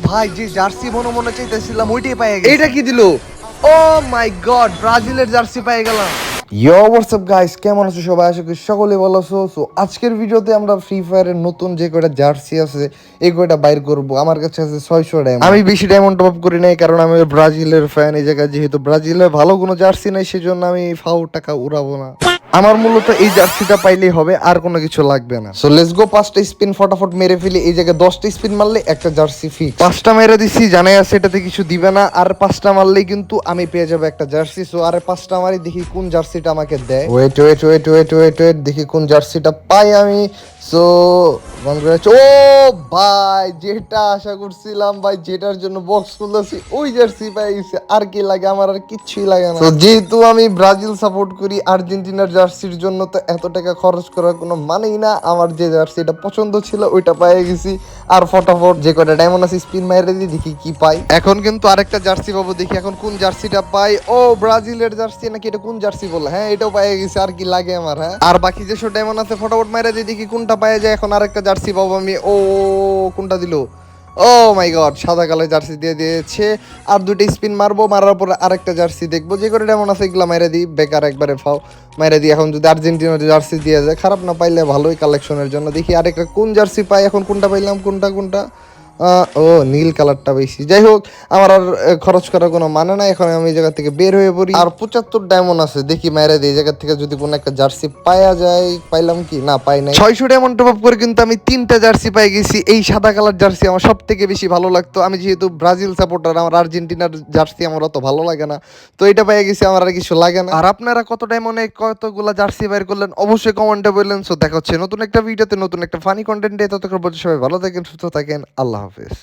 ভাই, যে জার্সি মনে মনে চাইতেছিলাম ওইটাই পেয়ে গেছি। এটা কি দিল? ও মাই গড, ব্রাজিলের জার্সি পেয়ে গেলাম। ইয়ো হোয়াটসঅ্যাপ গাইস, কেমন আছো সবাই? আশা করি সকলে ভালো আছো। সো আজকের ভিডিওতে আমরা ফ্রি ফায়ারের নতুন যে কয়টা জার্সি আছে এই কয়টা বাইর করব। আমার কাছে আছে 600 ডায়মন্ড। আমি বেশি ডায়মন্ড টপ করি নাই, কারণ আমি ব্রাজিলের ফ্যান। এই জায়গায় যেহেতু ব্রাজিলের ভালো কোনো জার্সি নাই, সেজন্য আমি ফাউ টাকা উড়াবো না। আমার মূলত এই জার্সিটা পাইলেই হবে, আর কোনো কিছু লাগবে না। সো লেটস গো, 5টা স্পিন ফটাফট মেরে ফেলি। এই জায়গায় 10টা স্পিন মারলে একটা জার্সি ফিক্স। 5টা মেরে দিছি, জানাই আছে এটাতে কিছু দিবে না। আর 5টা মারলেই কিন্তু আমি পেয়ে যাবো একটা জার্সি। সো আরে 5টা মারি, দেখি কোন জার্সিটা আমাকে দেয়। Wait wait wait wait wait wait, দেখি কোন জার্সিটা পাই আমি। সো ও ভাই, যেটা আশা করছিলাম ভাই, যেটার জন্য বক্স খুলতেছি ওই জার্সি পাই গেছে। আর কি লাগে আমার? আর কিচ্ছুই লাগে না। তো যেহেতু আমি ব্রাজিল সাপোর্ট করি, আর্জেন্টিনার জার্সির জন্য তো এত টাকা খরচ করার কোনো মানেই না। আমার যে জার্সিটা পছন্দ ছিল ওইটা পেয়ে গেছি। আর ফটাফট যে কটা ডায়মন্ড আছে স্পিন মাইরে দিই, দেখি কি পাই। এখন কিন্তু আরেকটা জার্সি পাবো, দেখি এখন কোন জার্সিটা পাই। ও ব্রাজিলের জার্সি নাকি? এটা কোন জার্সি বলে? হ্যাঁ, এটাও পেয়ে গেছে। আর কি লাগে আমার? হ্যাঁ, আর বাকি যেসব ডায়মন্ড আছে ফটাফট মাইরে দিই, দেখি কোনটা পাওয়া যায়। এখন আরেকটা জার্সি পাবো আমি। ও কোনটা দিল? ও মাই গড, সাদা কালার জার্সি দিয়ে দিয়েছে। আর দুটো স্পিন মারবো, মারার পর আরেকটা জার্সি দেখবো। যে করে যেমন আছে এগুলো মাইরে দিই, বেকার একবারে ফাও মাইরে দিই। এখন যদি আর্জেন্টিনার জার্সি দিয়ে যায়, খারাপ না পাইলে ভালোই কালেকশনের জন্য। দেখি আরেকটা কোন জার্সি পাই। এখন কোনটা পাইলাম? কোনটা ও নীল কালারটা বেশি। যাই হোক, আমার আর খরচ করার কোনো মানে নাই। এখন আমি এই জায়গা থেকে বের হয়ে পড়ি। আর 75 ডায়মন্ড আছে, দেখি মাইরে দিই এই জায়গা থেকে যদি কোনো একটা জার্সি পাওয়া যায়। পাইলাম কি? না, পাই নাই। 600 ডায়মন্ড টপ আপ করে কিন্তু আমি 3টা জার্সি পাই গেছি। এই সাদা কালার জার্সি আমার সব থেকে বেশি ভালো লাগতো। আমি যেহেতু ব্রাজিল সাপোর্টার, আমার আর্জেন্টিনার জার্সি আমার অত ভালো লাগে না। তো এটা পেয়ে গেছি, আমার আর কিছু লাগে না। আর আপনারা কত ডায়মন্ডে কতগুলা জার্সি বাইর করলেন অবশ্যই কমেন্টে বললেন। সো দেখা হচ্ছে নতুন একটা ভিডিওতে, নতুন একটা ফানি কন্টেন্টে। ততক্ষণ পর্যন্ত সবাই ভালো থাকেন, সুস্থ থাকেন। আল্লাহ হাফেজ।